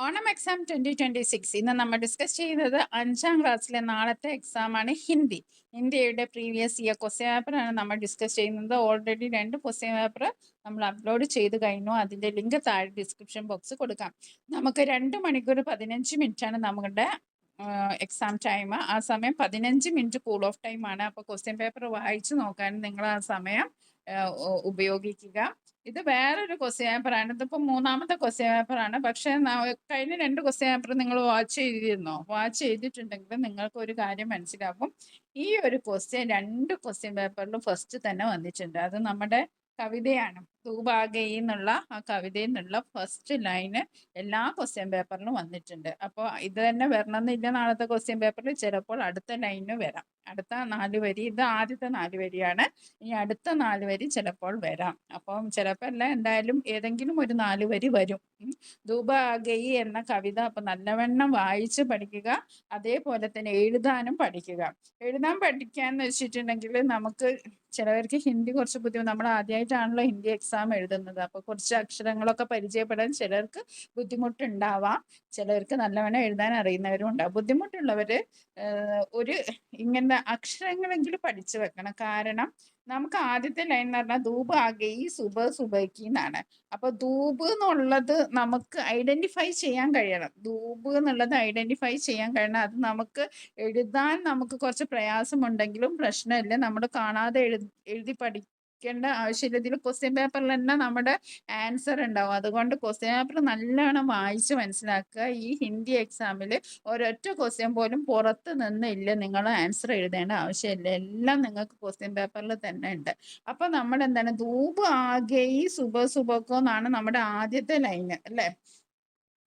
Onam exam 2026 ഇന്ന് നമ്മൾ discuss ചെയ്യുന്നത് 5ാം ക്ലാസ്സിലെ നാളത്തെ എക്സാം ആണ് ഹിന്ദി. ഇന്ത്യയുടെ പ്രീവിയസ് ഇയർ ക്വസ്റ്റ്യൻ പേപ്പർ ആണ് നമ്മൾ ഡിസ്കസ് ചെയ്യുന്നത്. ഓൾറെഡി 2 ക്വസ്റ്റ്യൻ പേപ്പർ നമ്മൾ അപ്ലോഡ് ചെയ്ത് കഴിഞ്ഞു. അതിന്റെ ലിങ്ക് താഴെ ഡിസ്ക്രിപ്ഷൻ ബോക്സ് കൊടുക്കാം. നമുക്ക് 2 മണിക്കൂർ 15 മിനിറ്റ് ആണ് നമ്മുടെ എക്സാം ടൈം. ആ സമയം 15 മിനിറ്റ് കൂൾ ഓഫ് ടൈം ആണ്. അപ്പോൾ ക്വസ്റ്റ്യൻ പേപ്പർ വായിച്ചു നോക്കാൻ നിങ്ങൾ ആ സമയം ഉപയോഗിക്കുക. ഇത് വേറൊരു ക്വസ്റ്റ്യൻ പേപ്പർ ആണ്. ഇതിപ്പോൾ 3ാമത്തെ ക്വസ്റ്റ്യൻ പേപ്പർ ആണ്. പക്ഷേ കഴിഞ്ഞ 2 ക്വസ്റ്റ്യൻ പേപ്പർ നിങ്ങൾ വാച്ച് ചെയ്തിരുന്നോ? വാച്ച് ചെയ്തിട്ടുണ്ടെങ്കിൽ നിങ്ങൾക്ക് ഒരു കാര്യം മനസ്സിലാകും. ഈ ഒരു ക്വസ്റ്റ്യൻ 2 ക്വസ്റ്റ്യൻ പേപ്പറിലും ഫസ്റ്റ് തന്നെ വന്നിട്ടുണ്ട്. അത് നമ്മുടെ കവിതയാണ്. തൂബാഗയി എന്നുള്ള ആ കവിതയിൽ നിന്നുള്ള ഫസ്റ്റ് ലൈന് എല്ലാ ക്വസ്റ്റ്യൻ പേപ്പറിലും വന്നിട്ടുണ്ട്. അപ്പോൾ ഇത് തന്നെ വരണമെന്നില്ല നാളത്തെ ക്വസ്റ്റ്യൻ പേപ്പറിൽ. ചിലപ്പോൾ അടുത്ത ലൈന് വരാം. അടുത്ത 4 വരി, ഇത് ആദ്യത്തെ 4 വരിയാണ്. ഇനി അടുത്ത 4 വരി ചിലപ്പോൾ വരാം. അപ്പം ചിലപ്പോൾ അല്ല, എന്തായാലും ഏതെങ്കിലും ഒരു 4 വരി വരും. ധൂബാഗയി എന്ന കവിത അപ്പം നല്ലവണ്ണം വായിച്ച് പഠിക്കുക. അതേപോലെ തന്നെ എഴുതാനും പഠിക്കുക. എഴുതാൻ പഠിക്കാന്ന് വെച്ചിട്ടുണ്ടെങ്കിൽ നമുക്ക് ചിലവർക്ക് ഹിന്ദി കുറച്ച് ബുദ്ധിമുട്ട്. നമ്മൾ ആദ്യമായിട്ടാണല്ലോ ഹിന്ദി എക്സാം എഴുതുന്നത്. അപ്പോൾ കുറച്ച് അക്ഷരങ്ങളൊക്കെ പരിചയപ്പെടാൻ ചിലർക്ക് ബുദ്ധിമുട്ടുണ്ടാവാം. ചിലർക്ക് നല്ലവണ്ണം എഴുതാൻ അറിയുന്നവരും ഉണ്ടാവും. ബുദ്ധിമുട്ടുള്ളവർ ഒരു ഇങ്ങനെ അക്ഷരങ്ങളെങ്കിലും പഠിച്ചു വെക്കണം. കാരണം നമുക്ക് ആദ്യത്തെ ലൈൻ എന്ന് പറഞ്ഞാൽ ധൂപ് ആകെയി സുബ സുബയ്ക്ക് എന്നാണ്. അപ്പൊ ധൂപ് എന്നുള്ളത് നമുക്ക് ഐഡന്റിഫൈ ചെയ്യാൻ കഴിയണം. ധൂപ് എന്നുള്ളത് ഐഡന്റിഫൈ ചെയ്യാൻ കഴിയണം. അത് നമുക്ക് എഴുതാൻ നമുക്ക് കുറച്ച് പ്രയാസമുണ്ടെങ്കിലും പ്രശ്നമില്ല. നമ്മൾ കാണാതെ എഴുതി പഠിക്കേണ്ട ആവശ്യമില്ല. ഇതിൽ ക്വസ്റ്റ്യൻ പേപ്പറിൽ തന്നെ നമ്മുടെ ആൻസർ ഉണ്ടാവും. അതുകൊണ്ട് ക്വസ്റ്റ്യൻ പേപ്പർ നല്ലോണം വായിച്ച് മനസ്സിലാക്കുക. ഈ ഹിന്ദി എക്സാമിൽ ഒരൊറ്റ ക്വസ്റ്റ്യൻ പോലും പുറത്ത് നിന്നില്ല നിങ്ങൾ ആൻസർ എഴുതേണ്ട ആവശ്യമില്ല. എല്ലാം നിങ്ങൾക്ക് ക്വസ്റ്റ്യൻ പേപ്പറിൽ തന്നെ ഉണ്ട്. അപ്പൊ നമ്മൾ എന്താണ്, ധൂപ് ആകെയി സുബ സുബക്കോ എന്നാണ് നമ്മുടെ ആദ്യത്തെ ലൈന് അല്ലെ.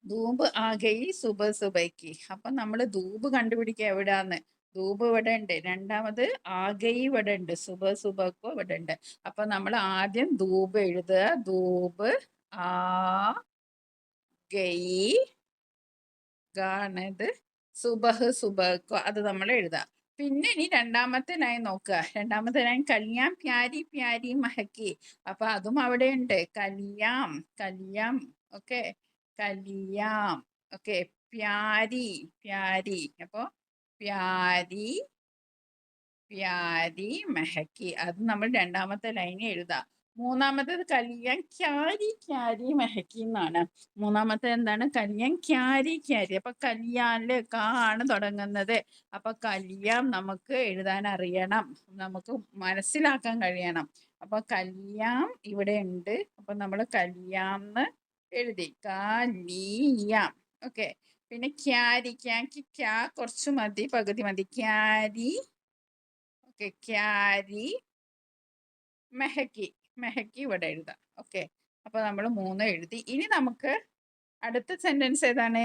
ധൂപ് ആകെയി സുബ സുബയ്ക്ക്. അപ്പൊ നമ്മൾ ധൂപ് കണ്ടുപിടിക്കുക എവിടാന്ന്. ധൂപ് ഇവിടെ ഉണ്ട്. രണ്ടാമത് ആകെയി ഇവിടെ ഉണ്ട്. സുബ സുബക്കോ ഇവിടെ ഉണ്ട്. അപ്പൊ നമ്മൾ ആദ്യം ധൂപ് എഴുതുക. ധൂപ് ആ ഗയി ഗാണത് സുബഹ് സുബഹ് അത് നമ്മൾ എഴുതാം. പിന്നെ ഇനി രണ്ടാമത്തെ ലൈൻ നോക്കുക. രണ്ടാമത്തെ ലൈൻ കല്യാം പ്യാരി പ്യാരി മഹക്കി. അപ്പൊ അതും അവിടെ ഉണ്ട്. കല്യാം കല്യാം ഓക്കെ, കല്യാം ഓക്കെ, പ്യാരി പ്യാരി. അപ്പൊ പ്യാരി പ്യാരി മെഹക്കി അത് നമ്മൾ രണ്ടാമത്തെ ലൈനിൽ എഴുതാം. മൂന്നാമത്തേത് കല്യാൺ ക്യാരി ക്യാരി മെഹക്കി എന്നാണ്. മൂന്നാമത്തെ എന്താണ്, കല്യാൺ ക്യാരി ക്യാരി. അപ്പൊ കല്യാണില് കാ ആണ് തുടങ്ങുന്നത്. അപ്പൊ കല്യാം നമുക്ക് എഴുതാൻ അറിയണം, നമുക്ക് മനസ്സിലാക്കാൻ കഴിയണം. അപ്പൊ കല്യാം ഇവിടെ ഉണ്ട്. അപ്പൊ നമ്മൾ കല്യാന്ന് എഴുതി. കലിയാം ഓക്കെ. പിന്നെ ക്യാരി, ക്യാക്ക് ക്യാ കുറച്ച് മതി, പകുതി മതി. ക്യാരി ഓക്കെ, ക്യാരി മെഹക്കി. മെഹക്കി ഇവിടെ എഴുതാം ഓക്കെ. അപ്പൊ നമ്മൾ 3 എഴുതി. ഇനി നമുക്ക് അടുത്ത സെന്റൻസ് ഏതാണ്,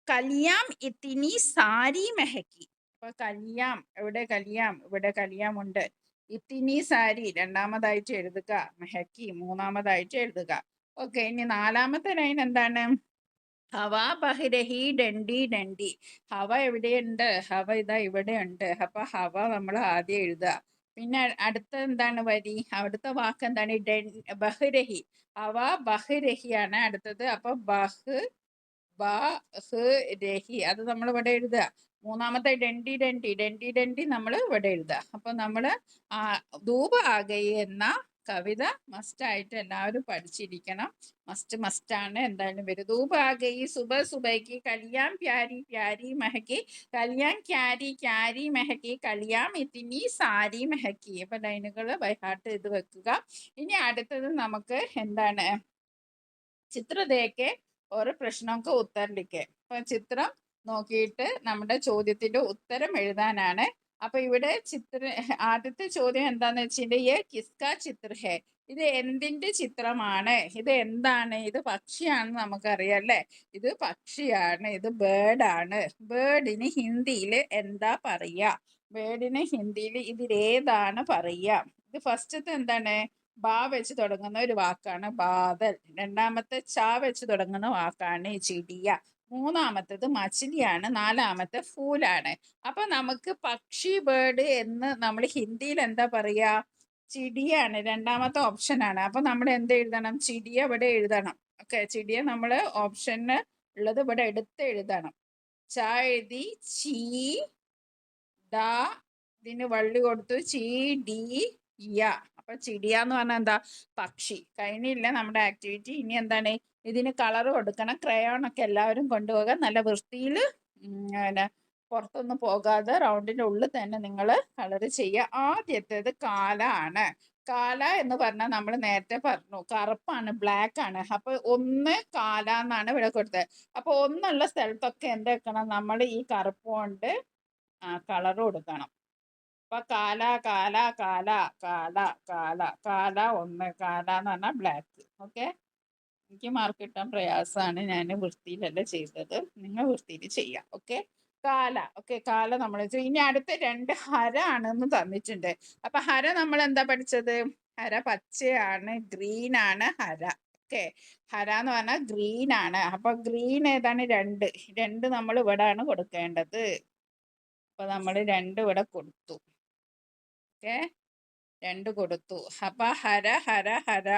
കല്യാം ഇത്തിനി സാരി മെഹക്കി. അപ്പൊ കല്യാം എവിടെ, കല്യാം ഇവിടെ, കല്യാം ഉണ്ട്. ഇത്തിനി സാരി രണ്ടാമതായിട്ട് എഴുതുക. മെഹക്കി മൂന്നാമതായിട്ട് എഴുതുക ഓക്കെ. ഇനി നാലാമത്തെ ലൈൻ എന്താണ്, ഹവ ബഹ്രഹി ഡണ്ടി ഡണ്ടി. ഹവ എവിടെയുണ്ട്, ഹവ ഇതാ ഇവിടെ ഉണ്ട്. അപ്പൊ ഹവ നമ്മൾ ആദ്യം എഴുതുക. പിന്നെ അടുത്ത എന്താണ് വരി, അവിടുത്തെ വാക്ക് എന്താണ്, ബഹ്രഹി. ഹവ ബഹ്രഹിയാണ് അടുത്തത്. അപ്പൊ ബഹ്രഹി അത് നമ്മൾ ഇവിടെ എഴുതുക. മൂന്നാമത്തെ ഡണ്ടി ഡണ്ടി ഡണ്ടി ഡണ്ടി നമ്മൾ ഇവിടെ എഴുതുക. അപ്പൊ നമ്മള് ധൂപ് ആകെ എന്ന കവിത മസ്റ്റ് ആയിട്ട് എല്ലാവരും പഠിച്ചിരിക്കണം. മസ്റ്റ് ആണ്, എന്തായാലും വരും. ധൂപ് ആകെയി സുബ സുബയ്ക്ക് കല്യാം പ്യാരി പ്യാരി മെഹക്കി. കല്യാം ക്യാരി ക്യാരി മെഹക്കി. കല്യാം ഇത്തിനി സാരി മെഹക്കി. അപ്പൊ ലൈനുകൾ ബൈ ഹാർട്ട് ചെയ്ത് വെക്കുക. ഇനി അടുത്തത് നമുക്ക് എന്താണ്, ചിത്ര ദേക്കെ ഒരു പ്രശ്നമൊക്കെ ഉത്തരം ലിഖെ. അപ്പൊ ചിത്രം നോക്കിയിട്ട് നമ്മുടെ ചോദ്യത്തിന്റെ ഉത്തരം എഴുതാനാണ്. അപ്പൊ ഇവിടെ ആദ്യത്തെ ചോദ്യം എന്താന്ന് വെച്ചിട്ടുണ്ടെങ്കിൽ കിസ്ക ചിത്ര ഹേ, ഇത് എന്തിന്റെ ചിത്രമാണ്, ഇത് എന്താണ്, ഇത് പക്ഷിയാണെന്ന് നമുക്കറിയാം അല്ലെ. ഇത് പക്ഷിയാണ്, ഇത് ബേർഡാണ്. ബേർഡിന് ഹിന്ദിയിൽ എന്താ പറയാ, ബേർഡിന് ഹിന്ദിയിൽ ഇതിലേതാണ് പറയാ. ഇത് ഫസ്റ്റത്തെ എന്താണ്, ബാ വെച്ച് തുടങ്ങുന്ന ഒരു വാക്കാണ് ബാദൽ. രണ്ടാമത്തെ ചാ വെച്ച് തുടങ്ങുന്ന വാക്കാണ് ചിടിയ. മൂന്നാമത്തത് മച്ചിലിയാണ്. നാലാമത്തെ ഫൂലാണ്. അപ്പൊ നമുക്ക് പക്ഷി ബേർഡ് എന്ന് നമ്മൾ ഹിന്ദിയിൽ എന്താ പറയാ, ചിടിയാണ്. രണ്ടാമത്തെ ഓപ്ഷൻ ആണ്. അപ്പൊ നമ്മൾ എന്ത് എഴുതണം, ചിടിയ ഇവിടെ എഴുതണം ഓക്കെ. ചിടിയ നമ്മൾ ഓപ്ഷന് ഉള്ളത് ഇവിടെ എടുത്ത് എഴുതണം. ച എഴുതി, ചീ ഡ, ഇതിന് വള്ളി കൊടുത്തു, ചീ ഡി യ. അപ്പൊ ചിടിയ എന്ന് പറഞ്ഞാൽ എന്താ? പക്ഷി. കഴിഞ്ഞില്ല നമ്മുടെ ആക്ടിവിറ്റി. ഇനി എന്താണ്? ഇതിന് കളർ കൊടുക്കണം. ക്രയോൺ ഒക്കെ എല്ലാവരും കൊണ്ടുപോകാൻ നല്ല വൃത്തിയിൽ പുറത്തൊന്നും പോകാതെ റൗണ്ടിന്റെ ഉള്ളിൽ തന്നെ നിങ്ങൾ കളർ ചെയ്യുക. ആദ്യത്തേത് കാല ആണ്. കാല എന്ന് പറഞ്ഞാൽ നമ്മൾ നേരത്തെ പറഞ്ഞു കറുപ്പാണ്, ബ്ലാക്ക് ആണ്. അപ്പൊ 1 കാല എന്നാണ് ഇവിടെ കൊടുത്തത്. അപ്പൊ 1 ഉള്ള സ്ഥലത്തൊക്കെ എന്തെക്കണം? നമ്മൾ ഈ കറുപ്പ് കൊണ്ട് കളർ കൊടുക്കണം. അപ്പൊ കാല കാല കാല കാല കാല കാല 1, കാല എന്ന് പറഞ്ഞാൽ ബ്ലാക്ക്. ഓക്കെ, എനിക്ക് മാർക്ക് കിട്ടാൻ പ്രയാസമാണ്, ഞാൻ വൃത്തിയിലല്ല ചെയ്തത്, നിങ്ങൾ വൃത്തിയിൽ ചെയ്യാം. ഓക്കെ, കാല. ഓക്കെ, കാല നമ്മൾ. ഇനി അടുത്ത 2 ഹര ആണെന്ന് തന്നിട്ടുണ്ട്. അപ്പൊ ഹര നമ്മൾ എന്താ പഠിച്ചത്? ഹര പച്ചയാണ്, ഗ്രീൻ ആണ് ഹര. ഓക്കെ, ഹര എന്ന് പറഞ്ഞാൽ ഗ്രീൻ ആണ്. അപ്പൊ ഗ്രീൻ ഏതാണ്? 2 നമ്മൾ ഇവിടെ ആണ് കൊടുക്കേണ്ടത്. അപ്പൊ നമ്മൾ 2 ഇവിടെ കൊടുത്തു. ഓക്കെ, 2 കൊടുത്തു. അപ്പൊ ഹര ഹര ഹര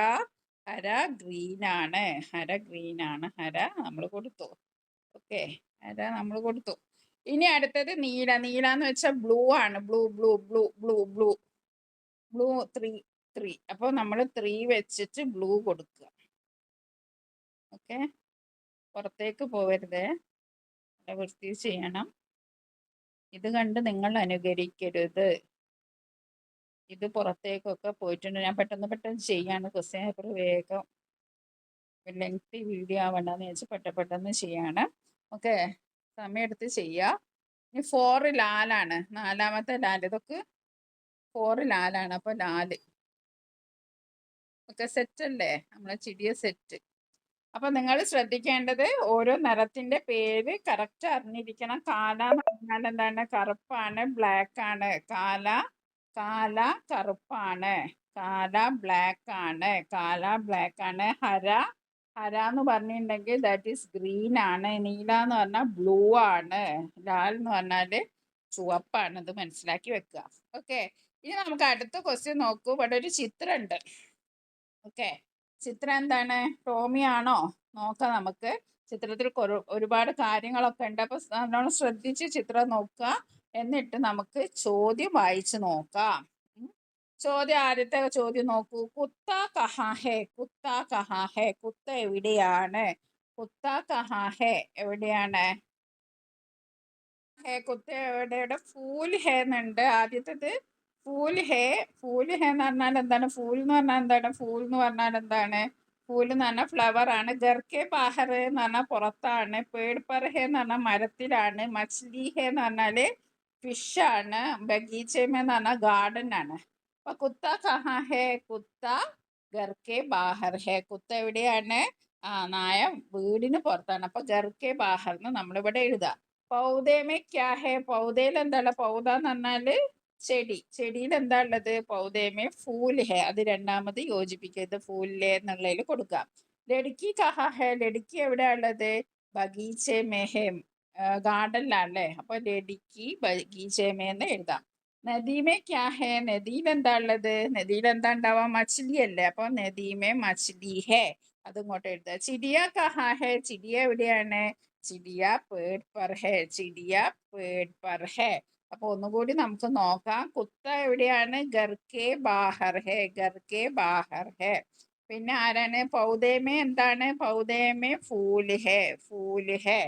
ഹര ഗ്രീൻ ആണ്. ഹര ഗ്രീൻ ആണ്. ഹര നമ്മൾ കൊടുത്തു. ഓക്കെ, ഹര നമ്മൾ കൊടുത്തു. ഇനി അടുത്തത് നീല. നീല എന്ന് വെച്ചാൽ ബ്ലൂ ആണ്. Blue blue blue blue blue blue 3. അപ്പൊ നമ്മൾ 3 വെച്ചിട്ട് ബ്ലൂ കൊടുക്കുക. ഓക്കെ, പുറത്തേക്ക് പോവരുത്, വൃത്തി ചെയ്യണം. ഇത് കണ്ട് നിങ്ങൾ അനുകരിക്കരുത്. ഇത് പുറത്തേക്കൊക്കെ പോയിട്ടുണ്ട്. ഞാൻ പെട്ടെന്ന് ചെയ്യാണ്. ക്വസ്റ്റ്യൻ പേപ്പർ വേഗം ലെങ്തി വീഡിയോ ആവണ്ടെന്ന് വെച്ച് പെട്ടെന്ന് ചെയ്യാണ്. ഓക്കെ, സമയമെടുത്ത് ചെയ്യുക. ഇനി 4 ലാലാണ്. 4ാമത്തെ ലാൽ. ഇതൊക്കെ 4 ലാലാണ്. അപ്പൊ 4. ഓക്കെ, സെറ്റ് അല്ലേ? നമ്മളെ ചിടിയ സെറ്റ്. അപ്പൊ നിങ്ങൾ ശ്രദ്ധിക്കേണ്ടത് ഓരോ നിറത്തിന്റെ പേര് കറക്റ്റ് അറിഞ്ഞിരിക്കണം. കാല എന്ന് പറഞ്ഞാൽ എന്താണ്? കറുപ്പാണ്, ബ്ലാക്ക് ആണ്. കാല കാല കറുപ്പാണ്, കാല ബ്ലാക്ക് ആണ്, കാല ബ്ലാക്ക് ആണ്. ഹര ഹര എന്ന് പറഞ്ഞിട്ടുണ്ടെങ്കിൽ ദാറ്റ് ഈസ് ഗ്രീൻ ആണ്. നീല എന്ന് പറഞ്ഞാൽ ബ്ലൂ ആണ്. ലാൽ എന്ന് പറഞ്ഞാല് ചുവപ്പാണ്. ഇത് മനസ്സിലാക്കി വെക്കുക. ഓക്കെ, ഇനി നമുക്ക് അടുത്ത ക്വസ്റ്റ്യൻ നോക്കൂ. ഇവിടെ ഒരു ചിത്രം ഉണ്ട്. ഓക്കെ, ചിത്രം എന്താണ്? ടോമി ആണോ? നോക്കാം നമുക്ക്. ചിത്രത്തിൽ ഒരുപാട് കാര്യങ്ങളൊക്കെ ഉണ്ട്. അപ്പൊ നല്ലോണം ശ്രദ്ധിച്ച് ചിത്രം നോക്കുക. എന്നിട്ട് നമുക്ക് ചോദ്യം വായിച്ചു നോക്കാം. ചോദ്യം, ആദ്യത്തെ ചോദ്യം നോക്കൂ. കുത്ത കഹാ ഹേ? കുത്ത കഹാ ഹേ? കുത്ത എവിടെയാണ്? കുത്ത കഹാ ഹേ എവിടെയാണ്? ഹേ, കുത്ത എവിടെയുടെ? ഫൂൽ ഹേ എന്നുണ്ട്. ആദ്യത്തേത് ഫൂൽ ഹേ. ഫൂൽ ഹേ എന്ന് പറഞ്ഞാൽ എന്താണ്? ഫൂൽ എന്ന് പറഞ്ഞാൽ എന്താണ്? ഫൂൽ എന്ന് പറഞ്ഞാൽ എന്താണ്? ഫൂൽ എന്ന് പറഞ്ഞാൽ ഫ്ലവർ ആണ്. ഗർക്കെ ബാഹർ എന്ന് പറഞ്ഞാൽ പുറത്താണ്. പേട് പർ ഹേ എന്ന് പറഞ്ഞാൽ മരത്തിലാണ്. മച്ലി ഹേ എന്ന് പറഞ്ഞാല് ഫിഷ് ആണ്. ബഗീച്ചേമ എന്ന് പറഞ്ഞാൽ ഗാർഡൻ ആണ്. അപ്പൊ കുത്ത കഹാ ഹേ? കുത്ത ഗർക്കെ ബാഹർ ഹേ. കുത്ത എവിടെയാണ്? നായ വീടിന് പുറത്താണ്. അപ്പൊ ഗർക്കെ ബാഹർ എന്ന് നമ്മളിവിടെ എഴുതാം. പൗതേമേ ക്യാ ഹേ? പൗതയിൽ എന്താണ്? പൗത എന്ന് പറഞ്ഞാല് ചെടി. ചെടിയിൽ എന്താ ഉള്ളത്? പൗതേമേ ഫൂൽ ഹേ. അത് രണ്ടാമത് യോജിപ്പിക്കരുത്. ഫൂലിലെ എന്നുള്ളതിൽ കൊടുക്കാം. ലടുക്കി കഹാ ഹേ? ലടുക്കി എവിടെയാ ഉള്ളത്? ബഗീച്ചേ മേ ഹേ. ഗാർഡനിലാണല്ലേ? അപ്പൊ ലടുക്കി ബഗീച്ചേമേ എന്ന് എഴുതാം. നദീമേ ക്യാ ഹേ? നദിയിൽ എന്താ ഉള്ളത്? നദിയിൽ എന്താ ഉണ്ടാവാ? മച്ലി അല്ലേ? അപ്പൊ നദീമേ മച്ലി ഹേ. അത് ഇങ്ങോട്ട് എഴുതുക. ചിടിയ കഹാ ഹേ? ചിടിയ എവിടെയാണ്? ചിടിയ പേട് പർ ഹേ. ചിടിയ പേട് പർ ഹേ. അപ്പൊ ഒന്നുകൂടി നമുക്ക് നോക്കാം. കുത്ത എവിടെയാണ്? ഗർക്കെ ബാഹർ ഹേ. ഗർക്കെ ബാഹർ ഹേ. പിന്നെ ആരാണ്? പൗതേമേ എന്താണ്? പൗതേമേ ഫൂൽ ഹേ. ഫൂൽ ഹേ.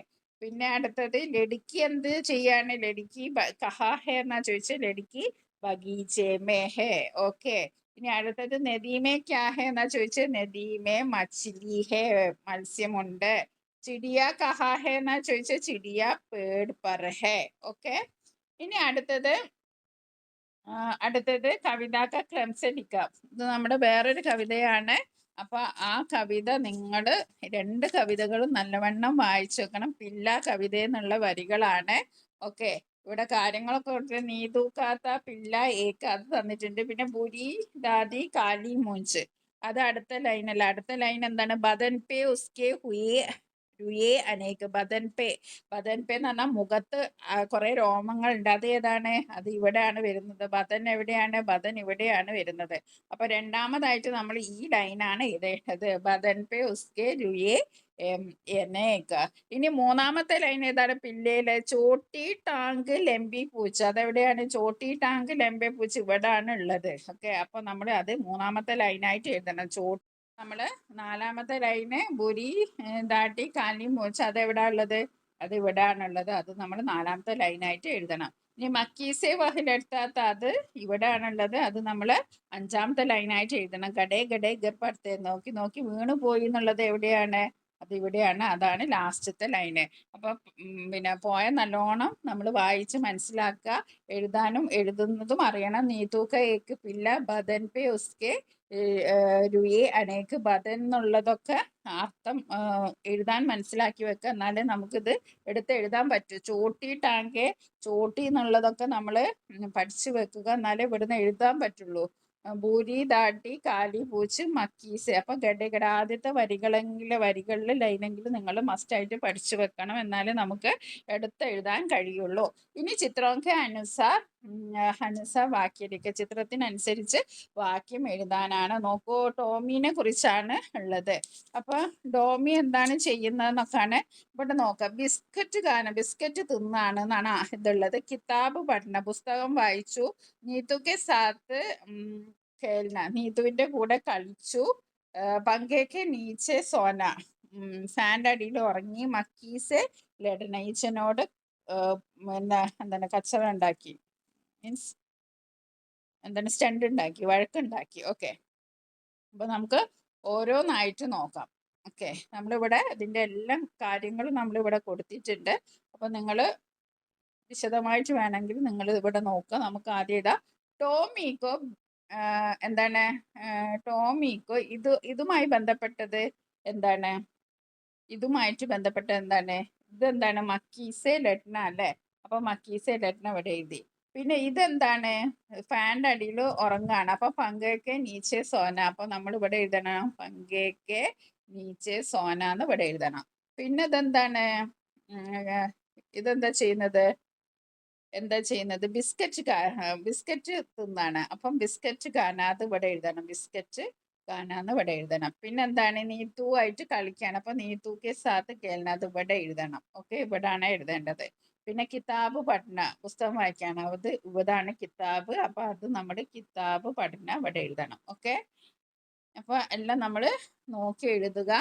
പിന്നെ അടുത്തത് ലടുക്കി എന്ത് ചെയ്യാണ്? ലടുക്കി കഹാ ഹേ എന്നാ ചോദിച്ചത്. ലടുക്കി ബഗീച്ചേമേ ഹേ. ഓക്കെ, ഇനി അടുത്തത് നദീമേ ക്യാ ഹേ എന്നാ ചോദിച്ചത്. നദീമേ മച്ലി ഹേ. മത്സ്യമുണ്ട്. ചിടിയ കഹാ ഹേ എന്നാ ചോദിച്ചത്. ചിടിയ പേട് പർ ഹേ. ഓക്കെ, ഇനി അടുത്തത് കവിതാക്ക ക്രംസലിക്ക. ഇത് നമ്മുടെ വേറൊരു കവിതയാണ്. അപ്പൊ ആ കവിത നിങ്ങൾ 2 കവിതകളും നല്ലവണ്ണം വായിച്ചു വെക്കണം. പില്ല കവിത എന്നുള്ള വരികളാണ്. ഓക്കെ, ഇവിടെ കാര്യങ്ങളൊക്കെ നീതൂക്കാത്ത പിള്ള ഏക്ക അത് തന്നിട്ടുണ്ട്. പിന്നെ ബുരി ദാദി കാലി മൂഞ്ച് അത് അടുത്ത ലൈനല്ല. അടുത്ത ലൈൻ എന്താണ്? ബദൻ പേ ഉസ്കെ ഹുയേ രുയേ അനേക്. ബദൻ പേ. ബദൻ പേ എന്ന് പറഞ്ഞാൽ മുഖത്ത് കുറെ രോമങ്ങൾ ഉണ്ട്. അത് ഏതാണ്? അത് ഇവിടെയാണ് വരുന്നത്. ബദൻ എവിടെയാണ്? ബദൻ ഇവിടെയാണ് വരുന്നത്. അപ്പൊ രണ്ടാമതായിട്ട് നമ്മൾ ഈ ലൈനാണ് എഴുതേണ്ടത്. ബദൻ പേ ഉസ്കെ രുയേ എനേക്ക. ഇനി മൂന്നാമത്തെ ലൈൻ ഏതാണ്? പിള്ളേല് ചോട്ടി ടാങ്ക് ലംബി പൂച്ച. അതെവിടെയാണ്? ചോട്ടി ടാങ്ക് ലംബി പൂച്ച ഇവിടാണ് ഉള്ളത്. ഓക്കെ, അപ്പൊ നമ്മൾ അത് മൂന്നാമത്തെ ലൈനായിട്ട് എഴുതണം. നമ്മള് നാലാമത്തെ ലൈന് ബുരി ദാട്ടി കാലി മൂച്ച അതെവിടാ ഉള്ളത്? അത് ഇവിടാണുള്ളത്. അത് നമ്മൾ നാലാമത്തെ ലൈനായിട്ട് എഴുതണം. ഇനി മക്കീസെ വഹിലെടുത്താത്ത അത് ഇവിടാണുള്ളത്. അത് നമ്മൾ അഞ്ചാമത്തെ ലൈനായിട്ട് എഴുതണം. ഗഡേ ഗഡേ ഗപ്പടുത്ത് നോക്കി നോക്കി വീണു പോയി എന്നുള്ളത് എവിടെയാണ്? അത് ഇവിടെയാണ്. അതാണ് ലാസ്റ്റത്തെ ലൈന്. അപ്പൊ പിന്നെ പോയ നല്ലോണം നമ്മൾ വായിച്ച് മനസ്സിലാക്കുക. എഴുതാനും എഴുതുന്നതും അറിയണം. നീതൂക്ക ഏക്ക് പില്ല ബദൻ പേ ഉസ്കെ രുയെ അനേക്ക് ബദൻ എന്നുള്ളതൊക്കെ അർത്ഥം എഴുതാൻ മനസ്സിലാക്കി വെക്കുക. എന്നാലേ നമുക്കിത് എടുത്ത് എഴുതാൻ പറ്റും. ചോട്ടി ടാങ്കെ ചോട്ടി എന്നുള്ളതൊക്കെ നമ്മൾ പഠിച്ചു വെക്കുക. എന്നാലേ ഇവിടുന്ന് എഴുതാൻ പറ്റുള്ളൂ. ബൂരി ദാട്ടി കാലി പൂച്ച് മക്കീസ്. അപ്പൊ ഗഡഗഡ ആദ്യത്തെ വരികളിൽ ലൈനെങ്കിലും നിങ്ങൾ മസ്റ്റായിട്ട് പഠിച്ചു വെക്കണം. എന്നാലേ നമുക്ക് എടുത്ത് എഴുതാൻ കഴിയുള്ളൂ. ഇനി ചിത്രമൊക്കെ അനുസാർ വാക്യടിക്കുക. ചിത്രത്തിനനുസരിച്ച് വാക്യം എഴുതാനാണ്. നോക്കൂ, ടോമിനെ കുറിച്ചാണ് ഉള്ളത്. അപ്പൊ ടോമി എന്താണ് ചെയ്യുന്നതെന്നൊക്കെയാണ് ഇവിടെ നോക്കാം. ബിസ്ക്കറ്റ് തിന്നാണ് എന്നാണ് ഇതുള്ളത്. കിതാബ് പഠന പുസ്തകം വായിച്ചു. നീതുക്കെ സാത്ത് ഖേൽന നീതുവിന്റെ കൂടെ കളിച്ചു. പങ്കേക്ക് നീച്ചെ സോന ഫാൻ്റെ അടിയിൽ ഉറങ്ങി. മക്കീസ് ലഡന ഈച്ചനോട് പിന്നെ എന്താണ് കച്ചറ ഉണ്ടാക്കി. മീൻസ് എന്താണ് സ്റ്റണ്ട് ഉണ്ടാക്കി, വഴക്കുണ്ടാക്കി. ഓക്കെ, അപ്പൊ നമുക്ക് ഓരോന്നായിട്ട് നോക്കാം. ഓക്കെ, നമ്മളിവിടെ ഇതിന്റെ എല്ലാ കാര്യങ്ങളും നമ്മളിവിടെ കൊടുത്തിട്ടുണ്ട്. അപ്പൊ നിങ്ങൾ വിശദമായിട്ട് വേണമെങ്കിൽ നിങ്ങൾ ഇവിടെ നോക്കുക. നമുക്ക് ആദ്യം ഇടാം. ടോമിക്കോ എന്താണ്? ടോമിക്കോ ഇതുമായി ബന്ധപ്പെട്ടത് എന്താണ്? ഇതുമായിട്ട് ബന്ധപ്പെട്ട എന്താണ്? ഇതെന്താണ്? മക്കീസെ ലഡ്ന അല്ലേ? അപ്പൊ മക്കീസെ ലഡ്ന ഇവിടെ എഴുതി. പിന്നെ ഇതെന്താണ്? ഫാൻ്റെ അടിയിൽ ഉറങ്ങാണ്. അപ്പൊ പങ്കേക്കെ നീച്ചെ സോന. അപ്പൊ നമ്മൾ ഇവിടെ എഴുതണം പങ്കേക്കെ നീച്ചെ സോന എന്ന് ഇവിടെ എഴുതണം. പിന്നെ ഇതെന്താ ചെയ്യുന്നത്? ബിസ്ക്കറ്റ് തിന്നാണ്. അപ്പം ബിസ്ക്കറ്റ് കാണാതെ ഇവിടെ എഴുതണം. ബിസ്ക്കറ്റ് കാണാന്ന് ഇവിടെ എഴുതണം. പിന്നെ എന്താണ്? നീതു ആയിട്ട് കളിക്കാണ്. അപ്പൊ നീതുക്കെ സാത്ത് കേൾന അത് ഇവിടെ എഴുതണം. ഓക്കെ, ഇവിടാണ് എഴുതേണ്ടത്. പിന്നെ കിതാബ് പഠന പുസ്തകം വായിക്കാണ്. അത് ഇവിടാണ് കിതാബ്. അപ്പൊ അത് നമ്മുടെ കിതാബ് പഠന ഇവിടെ എഴുതണം. ഓക്കെ, അപ്പൊ എല്ലാം നമ്മൾ നോക്കി എഴുതുക.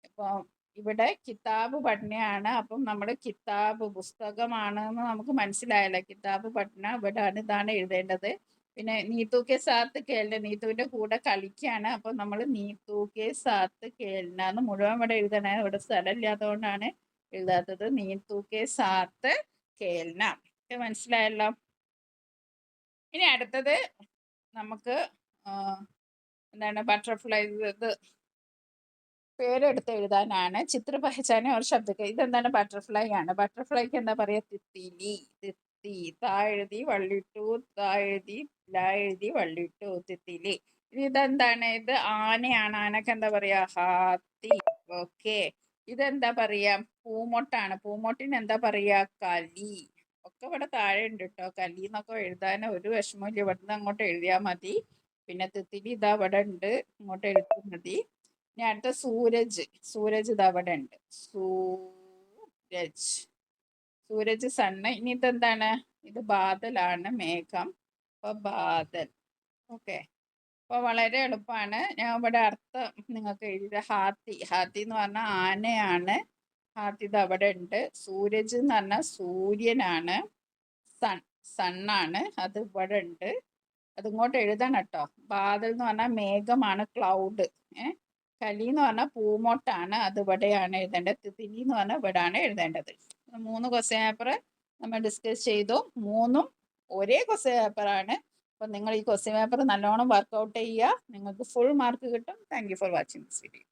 ഇപ്പൊ ഇവിടെ കിതാബ് പഠനയാണ്. അപ്പം നമ്മൾ കിതാബ് പുസ്തകമാണെന്ന് നമുക്ക് മനസ്സിലായല്ലോ. കിതാബ് പഠന ഇവിടാണ്, ഇതാണ് എഴുതേണ്ടത്. പിന്നെ നീതുക്കെ സാത്ത് കേൾന നീതുവിന്റെ കൂടെ കളിക്കാണ്. അപ്പൊ നമ്മൾ നീതുക്കെ സാത്ത് കേൾന എന്ന് മുഴുവൻ ഇവിടെ എഴുതണേ. ഇവിടെ സ്ഥലമില്ലാത്തതുകൊണ്ടാണ് എഴുതാത്തത്. നീതുക്കെ സാത്ത് കേൾന. മനസ്സിലായല്ലോ. ഇനി അടുത്തത് നമുക്ക് എന്താണ്? ബട്ടർഫ്ലൈ ഇത് പേരെടുത്ത് എഴുതാനാണ്. ചിത്ര പഹചാനെ ഒരു ശബ്ദക്ക്. ഇതെന്താണ്? ബട്ടർഫ്ലൈ ആണ്. ബട്ടർഫ്ലൈക്ക് എന്താ പറയാ? തിത്തിലി. തിത്തി. താ എഴുതി വള്ളിട്ടു, താ എഴുതി ലാ എഴുതി വള്ളിട്ടു, തിത്തിലി. ഇതെന്താണ്? ഇത് ആനയാണ്. ആനക്ക് എന്താ പറയാ? ഹാത്തി. ഓക്കെ, ഇതെന്താ പറയാ? പൂമൊട്ടാണ്. പൂമൊട്ടിന് എന്താ പറയാ? കലി. ഒക്കെ ഇവിടെ താഴെ ഉണ്ട് കേട്ടോ. കലി എന്നൊക്കെ എഴുതാൻ ഒരു വിഷമമില്ല. ഇവിടുന്ന് അങ്ങോട്ട് എഴുതിയാൽ മതി. പിന്നെ തിത്തിലി ഇതാ ഇവിടെ ഉണ്ട്, ഇങ്ങോട്ട് എഴുതിയാൽ മതി. ഇനി അടുത്ത സൂരജ് ഇത് അവിടെ ഉണ്ട്. സൂരജ് സണ്ണ്. ഇനി ഇതെന്താണ്? ഇത് ബാദലാണ്, മേഘം. അപ്പൊ ബാദൽ. ഓക്കെ, അപ്പൊ വളരെ എളുപ്പമാണ്. ഞാൻ ഇവിടെ അർത്ഥം നിങ്ങൾക്ക് എഴുതിയത് ഹാത്തി എന്ന് പറഞ്ഞാൽ ആനയാണ്. ഹാത്തി ഇത് അവിടെ ഉണ്ട്. സൂരജ് എന്ന് പറഞ്ഞാൽ സൂര്യനാണ്. സണ്ണാണ്, അത് ഇവിടെ ഉണ്ട്. അതിങ്ങോട്ട് എഴുതണം കേട്ടോ. ബാദൽ എന്ന് പറഞ്ഞാൽ മേഘമാണ്, ക്ലൗഡ്. കലി എന്ന് പറഞ്ഞാൽ പൂമൊട്ടാണ്, അത് ഇവിടെയാണ് എഴുതേണ്ടത്. തിത്തിലി എന്ന് പറഞ്ഞാൽ ഇവിടെയാണ് എഴുതേണ്ടത്. 3 ക്വസ്റ്റ്യൻ പേപ്പർ നമ്മൾ ഡിസ്കസ് ചെയ്തു. 3ഉം ഒരേ ക്വസ്റ്റ്യൻ പേപ്പറാണ്. അപ്പം നിങ്ങൾ ഈ ക്വസ്റ്റ്യൻ പേപ്പർ നല്ലോണം വർക്കൗട്ട് ചെയ്യുക. നിങ്ങൾക്ക് ഫുൾ മാർക്ക് കിട്ടും. Thank you for watching this video.